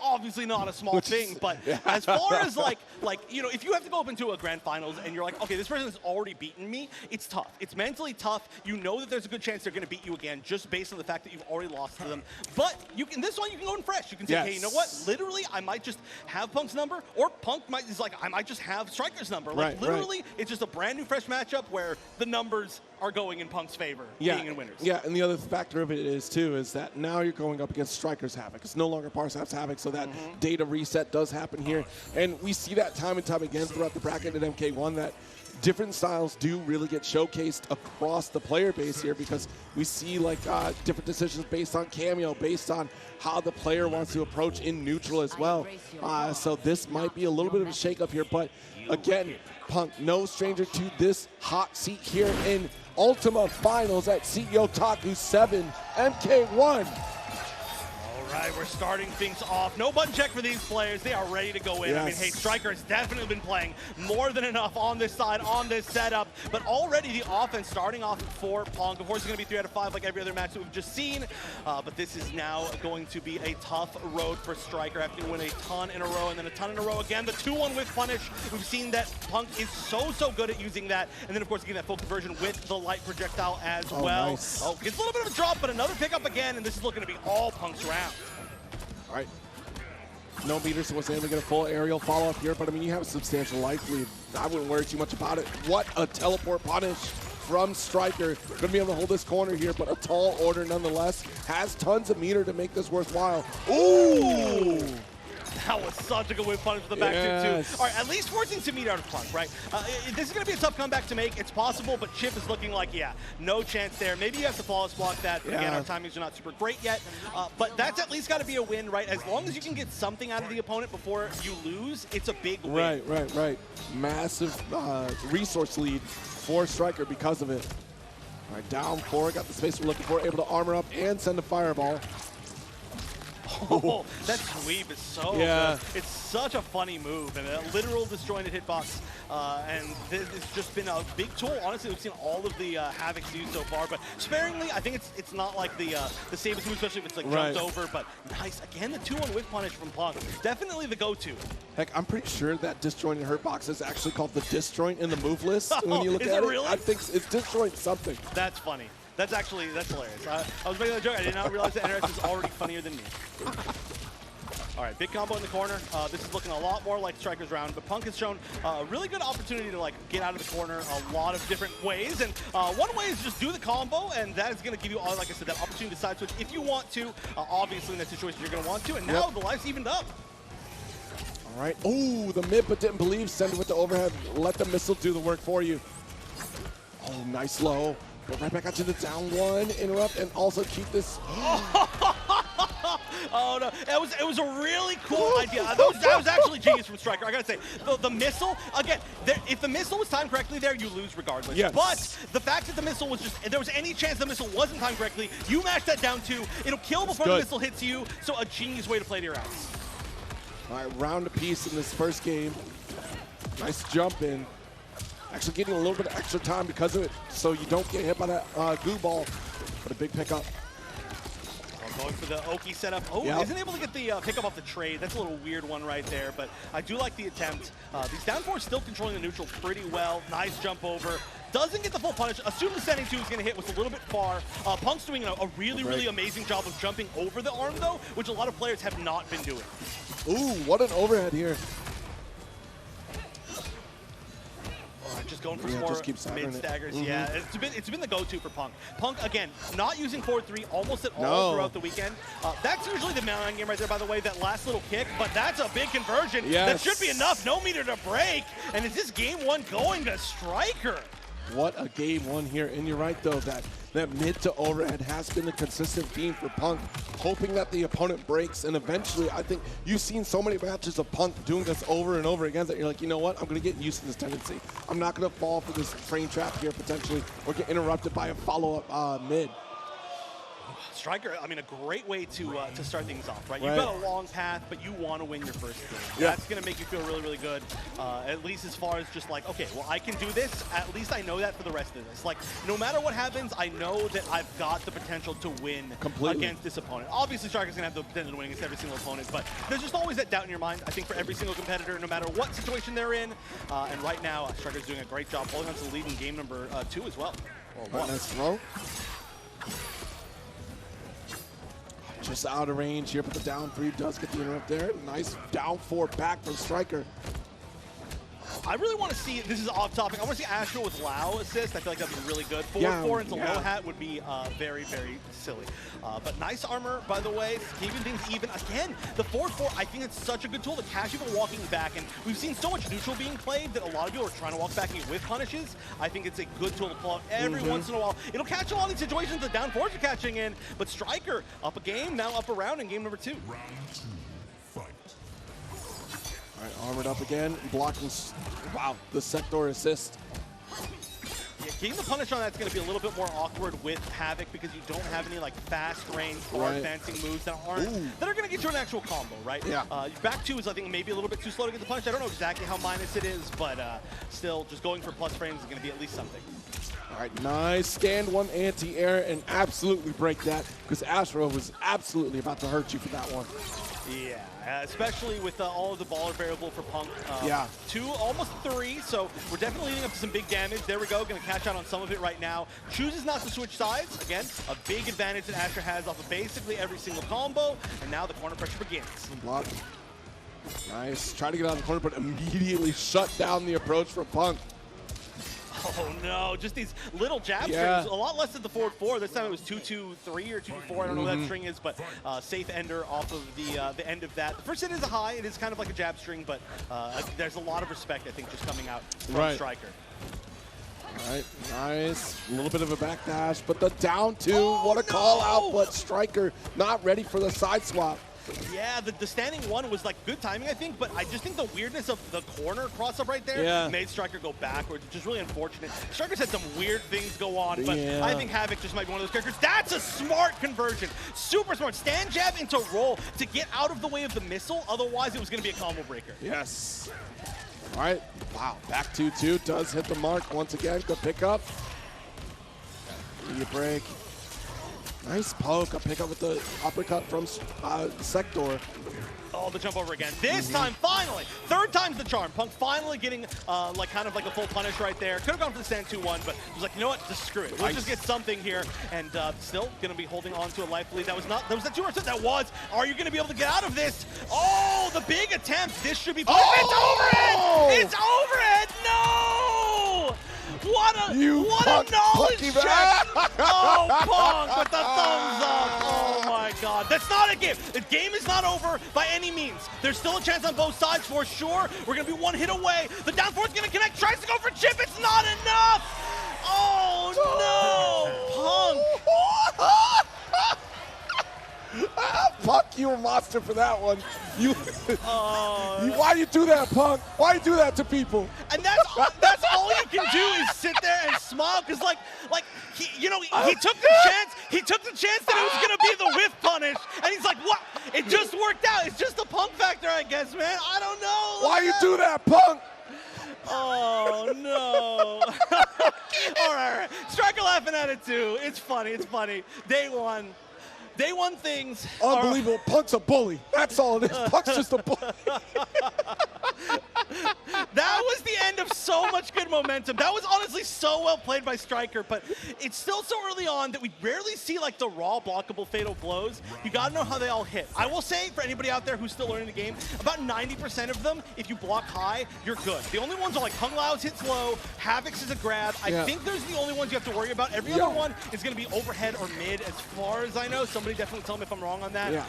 obviously not a small thing, but as far as like you know, if you have to go up into a grand finals and you're like, okay, this person has already beaten me, it's tough. It's mentally tough. You know that there's a good chance they're going to beat you again just based on the fact that you've already lost to them. But you can, this one you can go in fresh. You can say, hey, you know what? Literally, I might just have Punk's number, or Punk is like, I might just have Stryker's number. Like literally, it's just a brand new fresh matchup where the numbers are going in Punk's favor, being in winners. Yeah, and the other factor of it is, too, is that now you're going up against Stryker's Havoc. It's no longer Parsap's Havoc, so that data reset does happen here. And we see that time and time again throughout the bracket at MK1 that different styles do really get showcased across the player base here because we see like different decisions based on cameo, based on how the player wants to approach in neutral as well. So this might be a little bit of a shakeup here, but again, Punk, no stranger to this hot seat here in Ultima Finals at CEOTAKU 7, MK1. All right, we're starting things off. No button check for these players. They are ready to go in. I mean, hey, Stryker has definitely been playing more than enough on this side, on this setup. But already the offense starting off for Punk. Of course, it's going to be 3 out of 5 like every other match that we've just seen. But this is now going to be a tough road for Stryker, having to win a ton in a row and then a ton in a row again. The 2-1 with punish. We've seen that Punk is so good at using that. And then, of course, getting that full conversion with the light projectile as well. Nice. Oh, gets a little bit of a drop, but another pickup again. And this is looking to be all Punk's round. All right. No meters was able to get a full aerial follow-up here, but I mean, you have a substantial life lead. I wouldn't worry too much about it. What a teleport punish from Stryker. Gonna be able to hold this corner here, but a tall order nonetheless. Has tons of meter to make this worthwhile. Ooh! That was such a good whip punish for the back too. All right, at least forcing some meat out of Punk, right? This is going to be a tough comeback to make. It's possible, but Chip is looking like, no chance there. Maybe you have to flawless block that. Again, our timings are not super great yet, but that's at least got to be a win, right? As long as you can get something out of the opponent before you lose, it's a big win. Right. Massive resource lead for Stryker because of it. All right, down 4, got the space we're looking for, able to armor up and send a fireball. Oh, that sweep is so good. It's such a funny move and a literal disjointed hitbox. And it's just been a big tool. Honestly, we've seen all of the Havocs used so far, but sparingly, I think it's not like the safest move, especially if it's like jumped over. But nice. Again, the 2-1 whip punish from Punk. Definitely the go-to. Heck, I'm pretty sure that disjointed hurtbox is actually called the disjoint in the move list. When you look at it, really? I think it's disjoint something. That's funny. That's hilarious. I was making a joke. I did not realize that NRS is already funnier than me. All right, big combo in the corner. This is looking a lot more like Stryker's round, but Punk has shown a really good opportunity to get out of the corner a lot of different ways. And one way is just do the combo, and that is going to give you, like I said, that opportunity to side switch if you want to. Obviously, in that situation, you're going to want to. And now the life's evened up. All right. Oh, the mid, but didn't believe. Send it with the overhead. Let the missile do the work for you. Oh, nice low. Go right back out to the down 1, interrupt, and also keep this. Oh no, it was a really cool idea. That was actually genius from Stryker. I gotta say, the missile, again, if the missile was timed correctly there, you lose regardless. But the fact that the missile was just, if there was any chance the missile wasn't timed correctly, you mash that down 2, it'll kill before the missile hits you, so a genius way to play to your outs. All right, round apiece in this first game. Nice jump in. Actually getting a little bit of extra time because of it, so you don't get hit by that goo ball. But a big pickup. Going for the Oki setup. Oh, isn't able to get the pickup off the trade. That's a little weird one right there, but I do like the attempt. These down 4 still controlling the neutral pretty well. Nice jump over. Doesn't get the full punish. Assume the sending 2 is going to hit was a little bit far. Punk's doing a really amazing job of jumping over the arm, though, which a lot of players have not been doing. Ooh, what an overhead here. Just going for some more mid-staggers. It's been the go-to for Punk. Punk, again, not using 4-3 almost at all throughout the weekend. That's usually the main game right there, by the way, that last little kick, but that's a big conversion. That should be enough. No meter to break. And is this game 1 going to Stryker? What a game 1 here. And you're right, though, that mid to overhead has been a consistent theme for Punk, hoping that the opponent breaks. And eventually, I think you've seen so many matches of Punk doing this over and over again that you're like, you know what? I'm going to get used to this tendency. I'm not going to fall for this frame trap here potentially or get interrupted by a follow-up mid. Stryker, I mean, a great way to start things off, right? You've got a long path, but you want to win your first game. Yeah. That's going to make you feel really, really good, at least as far as just like, okay, well, I can do this. At least I know that for the rest of this. Like, no matter what happens, I know that I've got the potential to win against this opponent. Obviously, Stryker's going to have the potential to win against every single opponent, but there's just always that doubt in your mind, I think, for every single competitor, no matter what situation they're in. And right now, Stryker's doing a great job holding on to the lead in game number 2 as well. Nice throw. Just out of range here, but the down 3 does get the interrupt there. Nice down 4 back from Stryker. I really want to see, this is off topic, I want to see Astro with Lao assist. I feel like that'd be really good. 4-4 into low hat would be very, very silly. But nice armor, by the way, keeping things even. Again, the 4-4, I think it's such a good tool to catch people walking back. And we've seen so much neutral being played that a lot of people are trying to walk back with punishes. I think it's a good tool to pull out every once in a while. It'll catch a lot of these situations that down 4s are catching in. But Stryker, up a game, now up a round in game number 2. Round 2, fight. All right, armored up again, blocking, wow, the sector assist. Yeah, getting the punish on that's going to be a little bit more awkward with Havoc because you don't have any like fast range or advancing moves that are going to get you an actual combo, right? Yeah. Back 2 is, I think, maybe a little bit too slow to get the punish. I don't know exactly how minus it is, but still, just going for plus frames is going to be at least something. All right, nice stand 1 anti-air and absolutely break that because Astro was absolutely about to hurt you for that one. Yeah, especially with all of the baller variable for Punk. 2, almost 3, so we're definitely leading up to some big damage. There we go, going to catch out on some of it right now. Chooses not to switch sides. Again, a big advantage that Asher has off of basically every single combo, and now the corner pressure begins. Block. Nice, try to get out of the corner, but immediately shut down the approach for Punk. Oh no, just these little jab strings, a lot less than the 4-4. This time it was 2-2-3 or 2-4, I don't know what that string is, but safe ender off of the end of that. The first hit is a high, it is kind of like a jab string, but there's a lot of respect, I think, just coming out from Stryker. All right, nice. A little bit of a backdash, but the down 2, what a call out, but Stryker not ready for the side swap. Yeah, the standing 1 was like good timing, I think, but I just think the weirdness of the corner cross-up right there made Stryker go backwards, which is really unfortunate. Stryker's had some weird things go on, but I think Havoc just might be one of those characters. That's a smart conversion. Super smart. Stand jab into roll to get out of the way of the missile, otherwise it was going to be a combo breaker. Yes. All right, wow, back 2-2 does hit the mark once again. Good pickup. You break. Nice poke, a pickup with the uppercut from Sector. Oh, the jump over again. This time, finally, 3rd time's the charm. Punk finally getting like kind of like a full punish right there. Could have gone for the stand 2-1, but was like, you know what, just screw it. Let's just get something here, and still gonna be holding on to a life lead. That was not, that was the 2-1. That was. Are you gonna be able to get out of this? Oh, the big attempt. This should be. Oh! It's overhead. It's overhead. No! What a knowledge check! Oh, Punk with the thumbs up! Oh my God, that's not a game. The game is not over by any means. There's still a chance on both sides for sure. We're gonna be 1 hit away. The down 4's gonna connect. Tries to go for chip. It's not enough. Oh no, Punk! Punk, you a monster for that one. Why do you do that, Punk? Why do you do that to people? And that's all you can do is sit there and smile, because like he took the chance. He took the chance that it was gonna be the whiff punish, and he's like, what? It just worked out. It's just the Punk factor, I guess, man. I don't know. Why you do that, Punk? Oh no! All right. Stryker laughing at it too. It's funny. It's funny. Day one things. Unbelievable. Punk's a bully. That's all it is. Punk's just a bully. That was the end of so much good momentum. That was honestly so well played by Stryker, but it's still so early on that we rarely see like the raw blockable fatal blows. You gotta know how they all hit. I will say, for anybody out there who's still learning the game, about 90% of them, if you block high, you're good. The only ones are like Kung Lao's hits low, Havoc's is a grab. I think those are the only ones you have to worry about. Every other one is gonna be overhead or mid, as far as I know. Somebody definitely tell me if I'm wrong on that.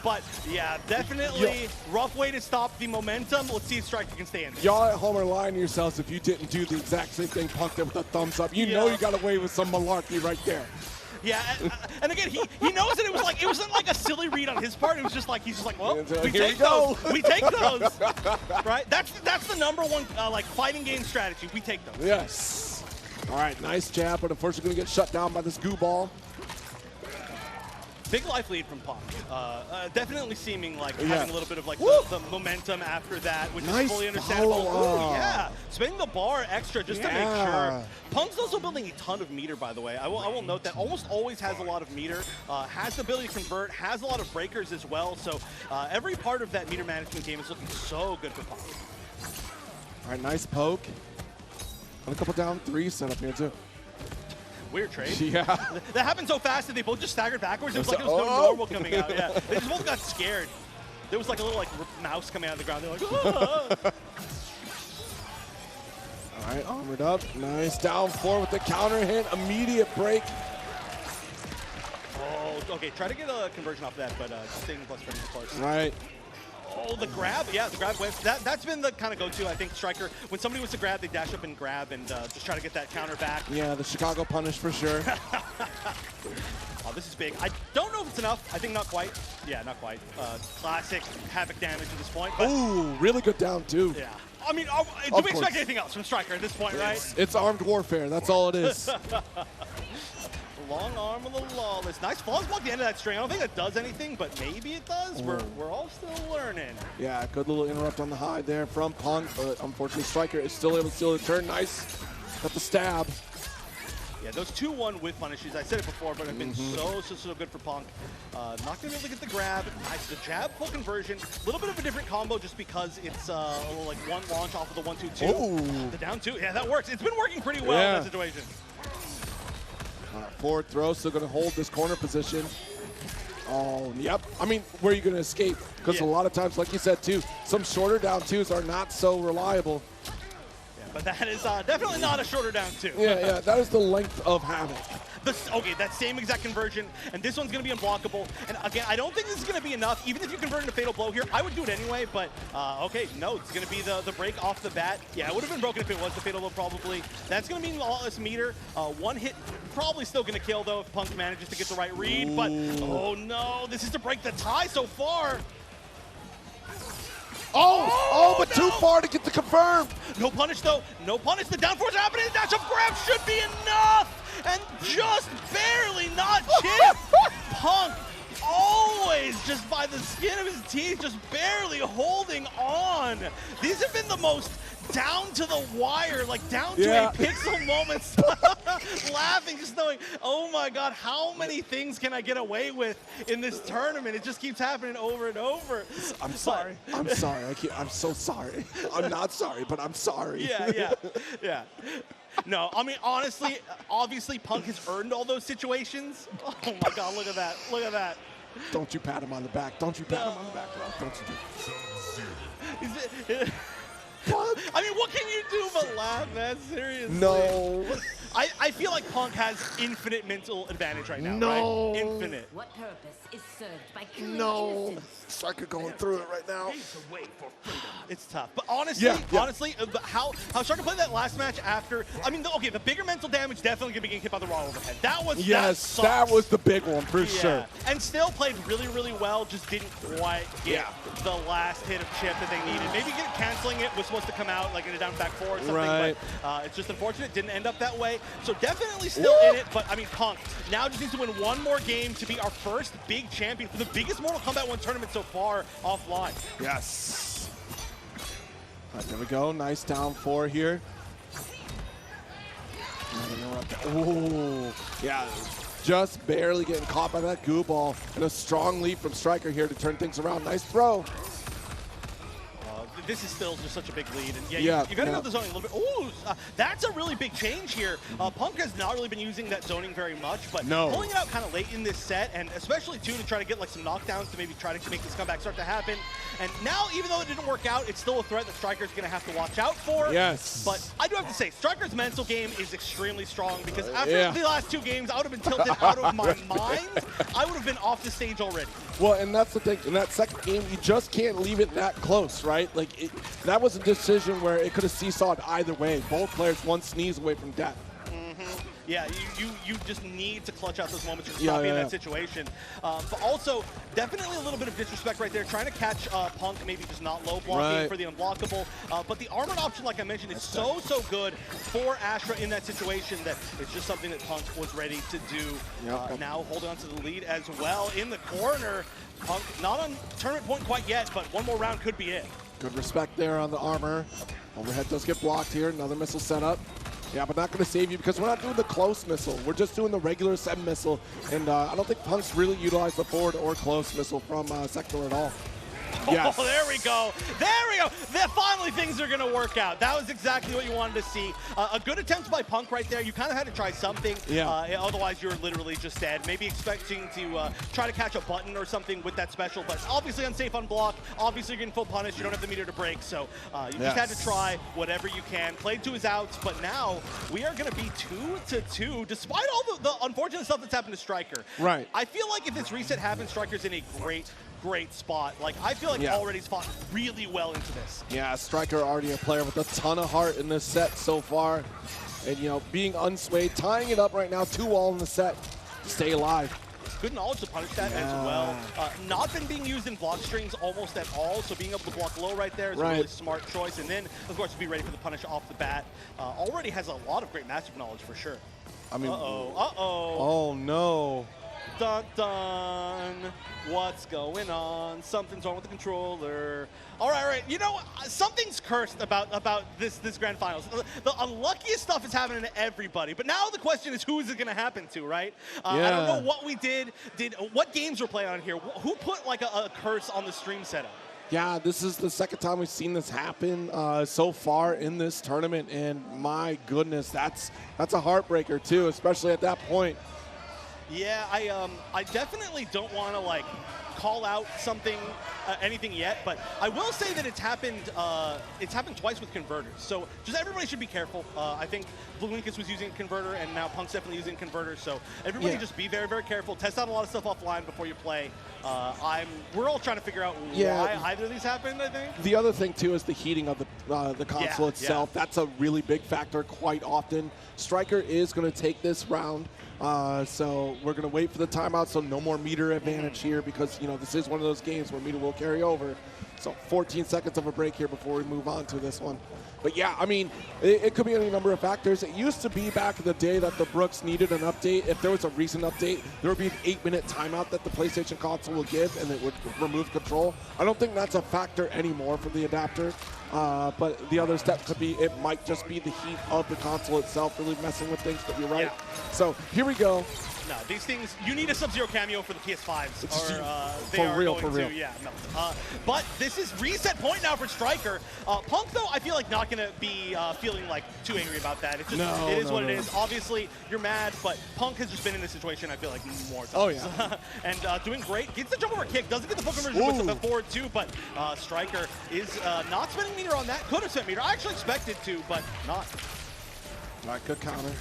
But yeah, definitely rough way to stop the momentum. Let's see if Stryker can stay in this. Y'all at home are lying to yourselves if you didn't do the exact same thing Punk did with a thumbs up. You know you got away with some malarkey right there. Yeah, and again, he knows that it wasn't like a silly read on his part. It was just like, he's just like, well, we take those. We take those. Right? That's the #1 like fighting game strategy. We take those. Yes. All right, nice jab, but unfortunately going to get shut down by this goo ball. Big life lead from Punk. Definitely seeming like having a little bit of like the momentum after that, which is fully understandable. Ooh, yeah, spinning the bar extra just to make sure. Punk's also building a ton of meter, by the way. I will note that almost always has a lot of meter, has the ability to convert, has a lot of breakers as well. So every part of that meter management game is looking so good for Punk. All right, nice poke. And a couple down three set up here too. Weird trade. Yeah. That happened so fast that they both just staggered backwards. It was like there was no normal coming out. Yeah. They just both got scared. There was like a little like mouse coming out of the ground. They're like, ah. All right, armored up. Nice down four with the counter hit. Immediate break. Oh, okay. Try to get a conversion off of that, but staying plus friends, of course. Right. Oh, the grab. Yeah, the grab wins. That's been the kind of go-to, I think, Striker. When somebody wants to grab, they dash up and grab and just try to get that counter back. Yeah, the Chicago punish for sure. Oh, this is big. I don't know if it's enough. I think not quite. Yeah, not quite. Classic Havoc damage at this point. Ooh, really good down, too. Yeah. I mean, do we expect anything else from Striker at this point, right? It's armed warfare. That's all it is. Long arm of the lawless. Nice falls block at the end of that string. I don't think that does anything, but maybe it does. We're all still learning. Yeah, good little interrupt on the high there from Punk, but unfortunately Striker is still able to steal the turn. Nice. Got the stab. Yeah, those 2-1 with punishes, I said it before, but have been so good for Punk. Not going to be able to get the grab. Nice, the jab, full conversion. A little bit of a different combo just because it's a little like one launch off of the 1-2-2. Ooh. The down 2, yeah, that works. It's been working pretty well in that situation. Forward throw, still going to hold this corner position. Oh, yep. I mean, where are you going to escape? Because a lot of times, like you said, too, some shorter down twos are not so reliable. Yeah, but that is definitely not a shorter down two. Yeah, that is the length of Havoc. Okay, that same exact conversion, and this one's going to be unblockable. And again, I don't think this is going to be enough. Even if you convert into Fatal Blow here, I would do it anyway, but okay, no, it's going to be the break off the bat. Yeah, it would have been broken if it was the Fatal Blow probably. That's going to mean all this meter. One hit, probably still going to kill though if Punk manages to get the right read, but oh no, this is to break the tie so far. But too far to get the confirm. No punish though, no punish. The down four's happening, the dash up grab should be enough. And just barely not chip. Punk always just by the skin of his teeth, just barely holding on. These have been the most down to the wire, like down to a pixel moments. Laughing, just knowing, oh my God, how many things can I get away with in this tournament? It just keeps happening over and over. I'm sorry. I'm sorry. I'm so sorry. I'm not sorry, but I'm sorry. Yeah. No, I mean, honestly, obviously, Punk has earned all those situations. Oh my God, look at that. Look at that. Don't you pat him on the back. Don't you pat him on the back, Rob. Don't you do it. I mean, what can you do but laugh, man? Seriously. No. I feel like Punk has infinite mental advantage right now, right? Infinite. What purpose is served by killing innocents? Striker going through it right now. It's tough. But honestly, how Striker played that last match after, I mean, okay, the bigger mental damage definitely going to be getting hit by the raw overhead. That was, that was the big one for sure. And still played really, really well, just didn't quite get the last hit of chip that they needed. Maybe canceling it was supposed to come out like in a down back four or something, but it's just unfortunate. Didn't end up that way. So definitely still in it, but I mean, Punk now just needs to win one more game to be our first big champion for the biggest Mortal Kombat 1 tournament so far offline. Yes. All right, there we go. Nice down four here. Ooh, yeah. Just barely getting caught by that goo ball. And a strong lead from Striker here to turn things around. Nice throw. This is still just such a big lead. And you got to go the zoning a little bit. Ooh, that's a really big change here. Punk has not really been using that zoning very much, but pulling it out kind of late in this set, and especially too to try to get like some knockdowns to maybe try to make this comeback start to happen. And now, even though it didn't work out, it's still a threat that Striker's going to have to watch out for. Yes. But I do have to say, Striker's mental game is extremely strong because after the last two games, I would have been tilted out of my mind. I would have been off the stage already. Well, and that's the thing. In that second game, you just can't leave it that close, right? Like, that was a decision where it could have seesawed either way. Both players one sneeze away from death. Yeah, you just need to clutch out those moments to stop being in that situation. But also, definitely a little bit of disrespect right there, trying to catch Punk, maybe just not low blocking for the unblockable. But the armored option, like I mentioned, is so good for Astra in that situation that it's just something that Punk was ready to do. Now holding on to the lead as well in the corner. Punk not on tournament point quite yet, but one more round could be it. Good respect there on the armor. Overhead does get blocked here. Another missile set up. Yeah, but not going to save you because we're not doing the close missile. We're just doing the regular 7 missile. And I don't think Punk's really utilized the forward or close missile from Sector at all. Yes. Oh, there we go. There we go. Finally, things are going to work out. That was exactly what you wanted to see. A good attempt by Punk right there. You kind of had to try something. Otherwise, you're literally just dead. Maybe expecting to try to catch a button or something with that special, but obviously unsafe on block. Obviously, you're getting full punish. You don't have the meter to break, so you just had to try whatever you can. Played to his outs, but now we are going to be 2-2, despite all the unfortunate stuff that's happened to Stryker. Right. I feel like if this reset happens, Stryker's in a great spot. Like, I feel like already he's fought really well into this. Yeah, Stryker already a player with a ton of heart in this set so far. And, you know, being unswayed, tying it up right now, 2-all in the set. Stay alive. Good knowledge to punish that as well. Not been being used in block strings almost at all, so being able to block low right there is a really smart choice. And then, of course, be ready for the punish off the bat. Already has a lot of great matchup knowledge for sure. I mean, oh no. Dun dun. What's going on? Something's wrong with the controller. All right. You know, something's cursed about this grand finals. The unluckiest stuff is happening to everybody. But now the question is, who is it going to happen to, right? I don't know what we did what games we're playing on here. Who put like a curse on the stream setup? Yeah, this is the second time we've seen this happen so far in this tournament, and my goodness, that's a heartbreaker too, especially at that point. Yeah, I definitely don't want to like call out something, anything yet, but I will say that it's happened twice with converters. So just everybody should be careful. I think Bluinkus was using a converter, and now Punk's definitely using converters. So everybody just be very careful. Test out a lot of stuff offline before you play. We're all trying to figure out why either of these happened, I think. The other thing too is the heating of the console itself. That's a really big factor quite often. Stryker is going to take this round. So we're going to wait for the timeout, so no more meter advantage here because, you know, this is one of those games where meter will carry over. So 14 seconds of a break here before we move on to this one. But yeah, I mean, it could be any number of factors. It used to be back in the day that the Brooks needed an update. If there was a recent update, there would be an 8-minute timeout that the PlayStation console would give, and it would remove control. I don't think that's a factor anymore for the adapter. But the other step could be it might just be the heat of the console itself really messing with things, but you're right. So here we go. No, these things, you need a Sub-Zero cameo for the PS5s. Or, they for are real, going for real. to, yeah, melt. But this is reset point now for Stryker. Punk, though, I feel like not going to be feeling like too angry about that. It is what it is. Obviously, you're mad, but Punk has just been in this situation, I feel like, more times. Oh, yeah. And doing great. Gets the jump over kick. Doesn't get the full conversion with the forward, too, but Stryker is not spending meter on that. Could have spent meter. I actually expected to, but not. All right, good counter.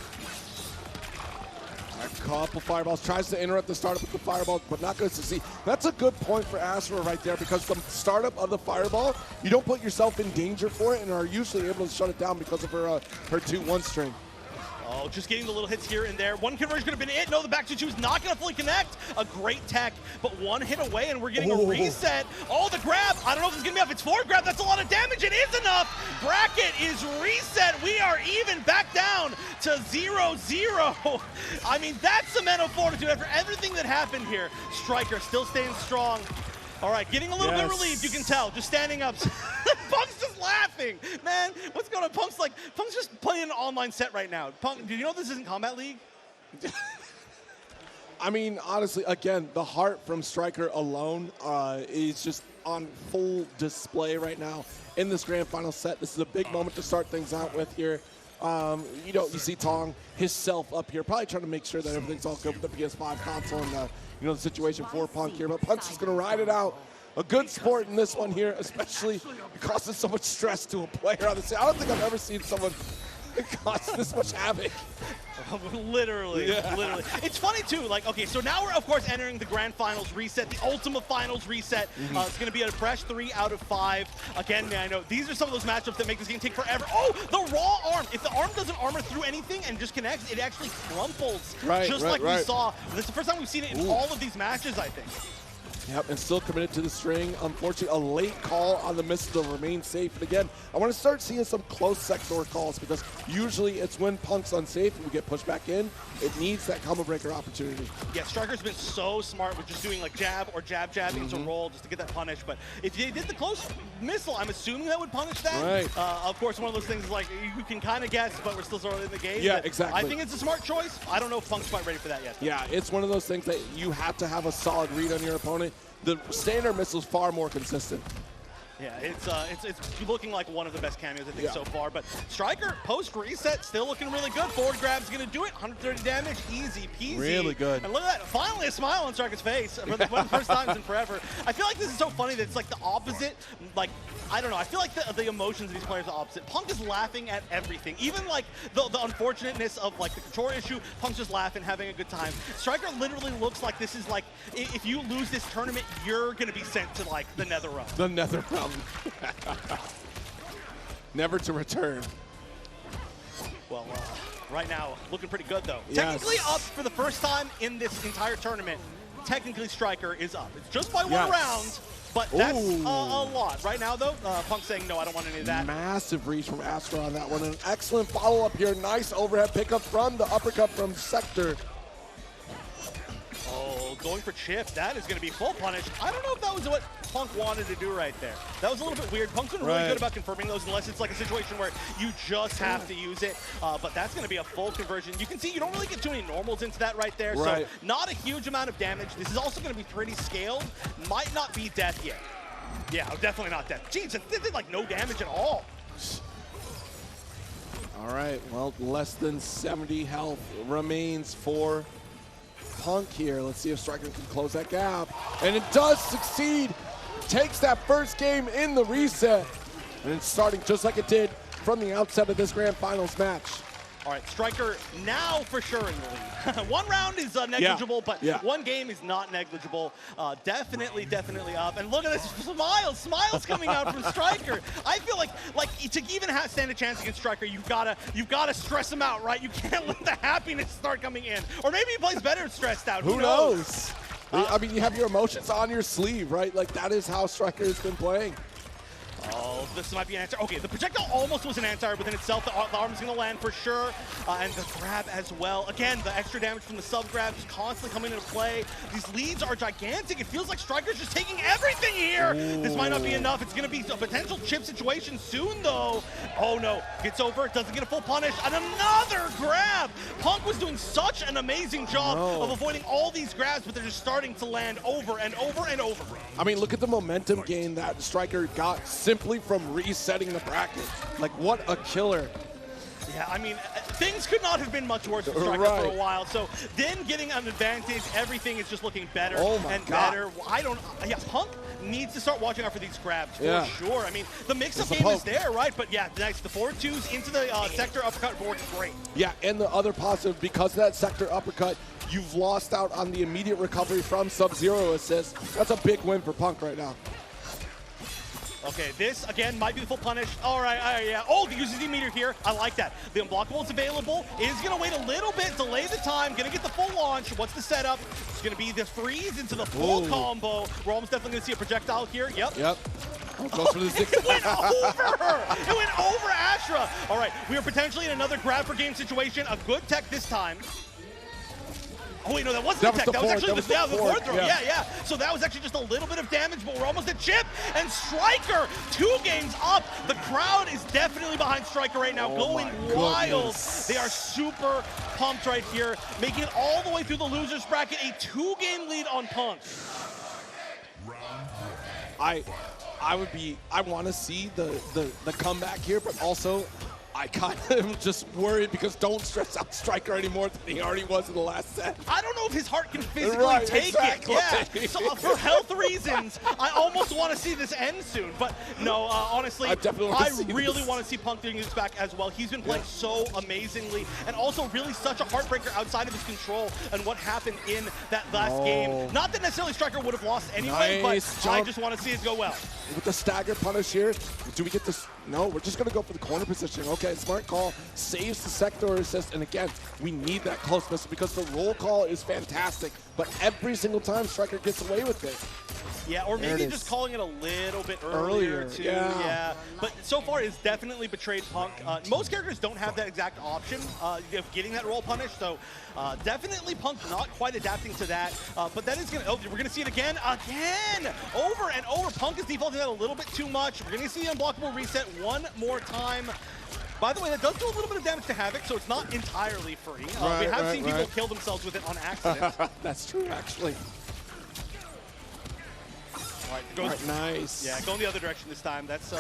A couple fireballs, tries to interrupt the startup with the fireball, but not going to succeed. That's a good point for Astra right there because the startup of the fireball, you don't put yourself in danger for it and are usually able to shut it down because of her 2-1 string. Oh, just getting the little hits here and there. One conversion could have been it. No, the back 2-2 is not going to fully connect. A great tech, but one hit away, and we're getting a reset. Oh, the grab. I don't know if it's going to be enough. It's forward grab. That's a lot of damage. It is enough. Bracket is reset. We are even back down to 0-0. I mean, that's the mental fortitude after everything that happened here. Stryker still staying strong. All right, getting a little bit relieved, you can tell. Just standing up. Punk's just laughing. Man, what's going on? Punk's just playing an online set right now. Punk, do you know this isn't Combat League? I mean, honestly, again, the heart from Stryker alone is just on full display right now in this grand final set. This is a big moment to start things out with here. You know, you see Tong himself up here, probably trying to make sure that everything's all good with the PS5 console and, you know, the situation for Punk here. But Punk's just going to ride it out. A good sport in this one here, especially it causes so much stress to a player on the side. I don't think I've ever seen someone it causes this much havoc. Literally. It's funny too, like, okay, so now we're of course entering the grand finals reset, the ultimate finals reset. It's gonna be a fresh 3 out of 5. Again, man, I know these are some of those matchups that make this game take forever. Oh, the raw arm. If the arm doesn't armor through anything and just connects, it actually crumples. Just like we saw. This is the first time we've seen it in all of these matches, I think. Yep, and still committed to the string. Unfortunately, a late call on the missile to remain safe. And again, I want to start seeing some close sector calls because usually it's when Punk's unsafe and we get pushed back in. It needs that combo breaker opportunity. Yeah, Stryker's been so smart with just doing like jab or jab into roll just to get that punish. But if they did the close missile, I'm assuming that would punish that. Right. Of course, one of those things is like you can kind of guess, but we're still so early in the game. Yeah, exactly. I think it's a smart choice. I don't know if Punk's quite ready for that yet. Yeah, it's one of those things that you have to have a solid read on your opponent. The standard missile is far more consistent. Yeah, it's looking like one of the best cameos I think so far. But Stryker post reset still looking really good. Forward grab's gonna do it. 130 damage, easy peasy. Really good. And look at that! Finally a smile on Stryker's face for the first time in forever. I feel like this is so funny that it's like the opposite. Like I don't know. I feel like the emotions of these players are opposite. Punk is laughing at everything, even like the unfortunateness of like the control issue. Punk's just laughing, having a good time. Stryker literally looks like this is like if you lose this tournament, you're gonna be sent to like the Nether Realm. The Nether Realm. Never to return. Well, right now, looking pretty good, though. Yes. Technically up for the first time in this entire tournament. Technically, Stryker is up. It's just by one round, but that's a lot. Right now, though, Punk's saying, no, I don't want any of that. Massive reach from Astra on that one. An excellent follow-up here. Nice overhead pickup from the uppercut from Sector. Oh, going for chip. That is going to be full punish. I don't know if that was what Punk wanted to do right there. That was a little bit weird. Punk's been really good about confirming those unless it's like a situation where you just have to use it. But that's going to be a full conversion. You can see you don't really get too many normals into that right there. So not a huge amount of damage. This is also going to be pretty scaled. Might not be death yet. Yeah, definitely not death. Jeez, it did like no damage at all. All right, well, less than 70 health remains for Punk here. Let's see if Stryker can close that gap. And it does succeed. Takes that first game in the reset. And it's starting just like it did from the outset of this grand finals match. All right, Stryker now for sure in the lead. One round is negligible, but one game is not negligible. Definitely up. And look at this, smiles coming out from Stryker. I feel like to even stand a chance against Stryker, you've gotta stress him out, right? You can't let the happiness start coming in. Or maybe he plays better stressed out. Who knows? I mean, you have your emotions on your sleeve, right? Like that is how Stryker has been playing. Oh, this might be an answer. Okay, the projectile almost was an anti-air within itself. The arm's going to land for sure. And the grab as well. Again, the extra damage from the sub-grab just constantly coming into play. These leads are gigantic. It feels like Stryker's just taking everything here. This might not be enough. It's going to be a potential chip situation soon, though. Oh, no. Gets over. Doesn't get a full punish. And another grab. Punk was doing such an amazing job of avoiding all these grabs, but they're just starting to land over and over and over. I mean, look at the momentum gain that Stryker got simply from resetting the bracket. Like, what a killer. Yeah, I mean, things could not have been much worse for Stryker for a while. So then getting an advantage, everything is just looking better better. Punk needs to start watching out for these grabs for sure. I mean, the mix-up game is there, right? But yeah, nice. The forward twos into the sector uppercut board, great. Yeah, and the other positive, because of that sector uppercut, you've lost out on the immediate recovery from Sub-Zero assist. That's a big win for Punk right now. Okay, this, again, might be the full punish. All right, yeah. Oh, the uses the meter here. I like that. The unblockable is available. Is going to wait a little bit, delay the time, going to get the full launch. What's the setup? It's going to be the freeze into the full combo. We're almost definitely going to see a projectile here. Yep. Goes for the six. It went over her. It went over Astra. All right, we are potentially in another grab for game situation. A good tech this time. Oh, wait, no, that wasn't the tech. That was actually the fourth throw. Yeah. So that was actually just a little bit of damage, but we're almost at chip. And Stryker, 2 games up. The crowd is definitely behind Stryker right now, going wild. They are super pumped right here, making it all the way through the losers bracket. A 2-game lead on Punk. I want to see the comeback here, but also I kind of am just worried because don't stress out Stryker any more than he already was in the last set. I don't know if his heart can physically take it. Yeah. So for health reasons, I almost want to see this end soon. But no, honestly, I really want to see Punk doing this back as well. He's been playing so amazingly, and also really such a heartbreaker outside of his control and what happened in that last game. Not that necessarily Stryker would have lost anyway, but I just want to see it go well. With the stagger punish here, do we get this? No, we're just going to go for the corner position. Okay, smart call. Saves the sector assist. And again, we need that closeness because the roll call is fantastic. But every single time, Stryker gets away with it. Yeah, or maybe just calling it a little bit earlier too. Yeah. But so far, it's definitely betrayed Punk. Most characters don't have that exact option of getting that roll punish, so definitely Punk not quite adapting to that. But that is gonna. Oh, we're gonna see it again, over and over. Punk is defaulting that a little bit too much. We're gonna see the unblockable reset one more time. By the way, that does do a little bit of damage to Havoc, so it's not entirely free. We have seen people kill themselves with it on accident. That's true, actually. All right, nice. Yeah, going the other direction this time. That's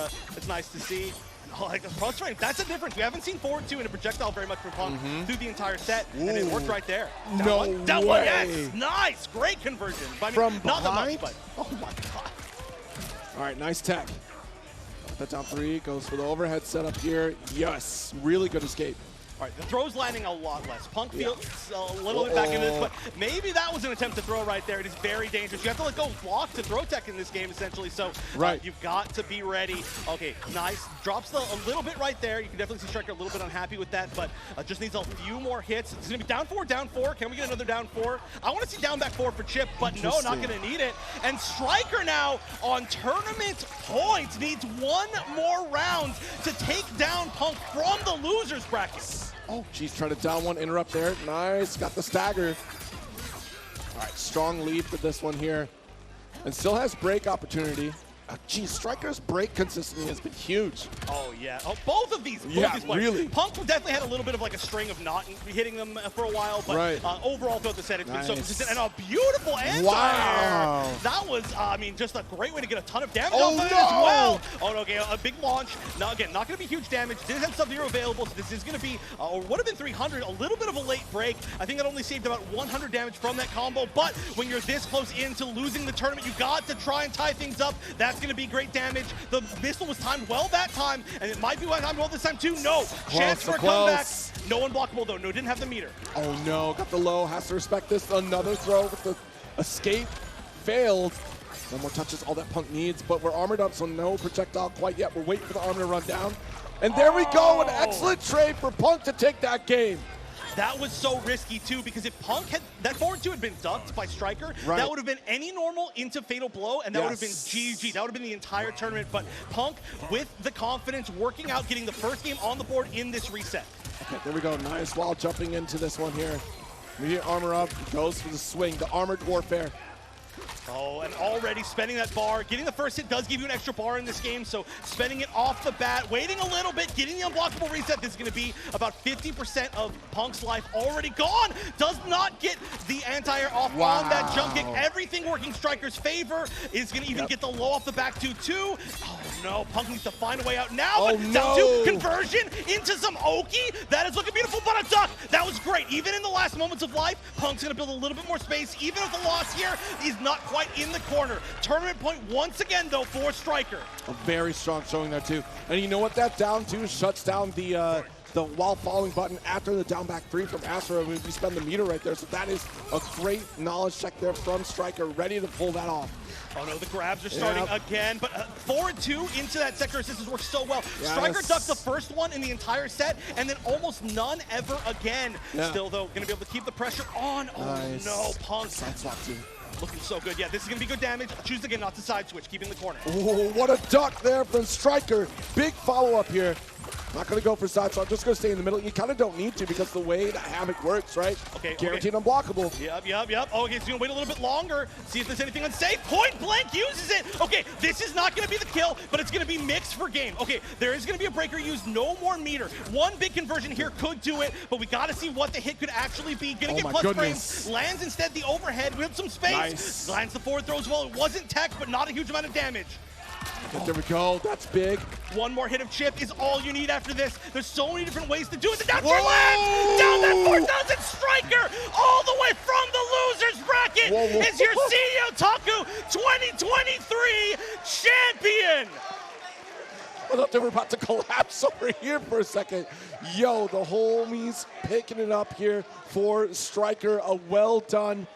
nice to see. Oh, like the front strength, that's a difference. We haven't seen forward two in a projectile very much from Punk through the entire set, and it worked right there. Down one, yes, nice, great conversion. I mean, from not behind? that much, but oh my god. All right, nice tech. That down three, goes for the overhead setup here. Yes, really good escape. All right, the throw's landing a lot less. Punk feels a little bit back into this, but maybe that was an attempt to throw right there. It is very dangerous. You have to let go block to throw tech in this game, essentially, so you've got to be ready. Okay, nice. Drops a little bit right there. You can definitely see Stryker a little bit unhappy with that, but just needs a few more hits. It's going to be down four. Can we get another down four? I want to see down back four for Chip, but no, not going to need it. And Stryker now on tournament points needs one more round to take down Punk from the losers bracket. Oh, geez, trying to down one, interrupt there. Nice, got the stagger. All right, strong lead for this one here. And still has break opportunity. Geez, Stryker's break consistency has been huge. Oh, yeah. Oh, both of these players. Really. Punk definitely had a little bit of like a string of not hitting them for a while, but overall throughout the set, it's been so consistent. And a beautiful anti-air. That was, I mean, just a great way to get a ton of damage off of it as well. Oh, no, okay, a big launch. Now, again, not going to be huge damage. Didn't have Sub-Zero available, so this is going to be, or would have been 300, a little bit of a late break. I think that only saved about 100 damage from that combo, but when you're this close into losing the tournament, you got to try and tie things up. That's going to be great damage. The missile was timed well that time, and it might be timed well this time too. No, chance for a comeback. No unblockable though. No, didn't have the meter. Oh no, got the low. Has to respect this. Another throw with the escape. Failed. No more touches, all that Punk needs, but we're armored up, so no projectile quite yet. We're waiting for the armor to run down. And there we go, an excellent trade for Punk to take that game. That was so risky too, because if Punk had, that forward two had been ducked by Stryker, that would have been any normal into Fatal Blow, and that would have been GG. That would have been the entire tournament, but Punk, with the confidence, working out, getting the first game on the board in this reset. Okay, there we go, nice wall jumping into this one here. Immediate armor up, goes for the swing, the armored warfare. Oh, and already spending that bar. Getting the first hit does give you an extra bar in this game, so spending it off the bat, waiting a little bit, getting the unblockable reset. This is going to be about 50% of Punk's life already gone. Does not get the anti-air off on that jump kick. Everything working Stryker's favor. Is going to even get the low off the back too. Oh no, Punk needs to find a way out now. But down two, conversion into some Oki. That is looking beautiful, but a duck. That was great. Even in the last moments of life, Punk's going to build a little bit more space. Even if the loss here is not quite in the corner. Tournament point once again, though, for Stryker. A very strong showing there, too. And you know what? That down two shuts down the while following button after the down back three from Astro. We spend the meter right there. So that is a great knowledge check there from Stryker, ready to pull that off. Oh no, the grabs are starting again, but forward two into that sector assistance works so well. Stryker ducked the first one in the entire set, and then almost none ever again. Still, though, going to be able to keep the pressure on. Oh no, Punk. Side swap too. Looking so good. Yeah, this is going to be good damage. Choose again not to side switch, keeping the corner. Oh, what a duck there from Stryker. Big follow-up here. Not going to go for side, so I'm just going to stay in the middle. You kind of don't need to because the way that Havoc works, right? Okay. Guaranteed unblockable. Yep. Oh, okay, so you're going to wait a little bit longer. See if there's anything unsafe. Point blank uses it. Okay, this is not going to be the kill, but it's going to be mixed for game. Okay, there is going to be a breaker used. No more meter. One big conversion here could do it, but we got to see what the hit could actually be. Going to get plus frames. Lands instead the overhead with some space. Lands the forward throw as well. It wasn't tech, but not a huge amount of damage. There we go. That's big. One more hit of chip is all you need after this. There's so many different ways to do it. The down four lands! Down that 4,000 striker! All the way from the loser's bracket is your CEOTAKU 2023 champion! I thought they were about to collapse over here for a second. Yo, the homies picking it up here for Stryker. A well-done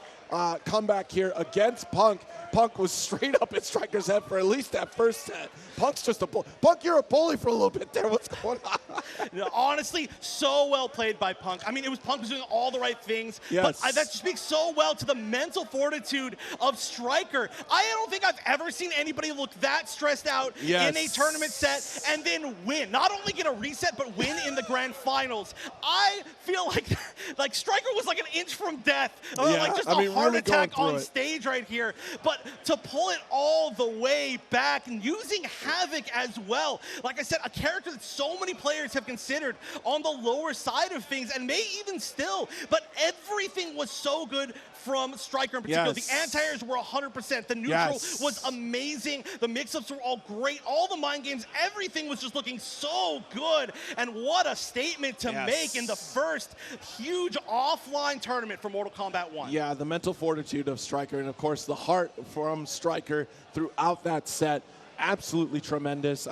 comeback here against Punk. Punk was straight up at Stryker's head for at least that first set. Punk's just a bully. Punk, you're a bully for a little bit there. What's going on? No, honestly, so well played by Punk. I mean, it was Punk was doing all the right things, but that speaks so well to the mental fortitude of Stryker. I don't think I've ever seen anybody look that stressed out in a tournament set and then win. Not only get a reset, but win in the grand finals. I feel like Stryker was like an inch from death. Like just a heart attack on stage right here. But to pull it all the way back and using Havoc as well. Like I said, a character that so many players have considered on the lower side of things and may even still, but everything was so good from Stryker in particular. The anti-airs were 100%. The neutral was amazing. The mix-ups were all great. All the mind games, everything was just looking so good. And what a statement to make in the first huge offline tournament for Mortal Kombat 1. Yeah, the mental fortitude of Stryker and, of course, the heart from Stryker throughout that set. Absolutely tremendous.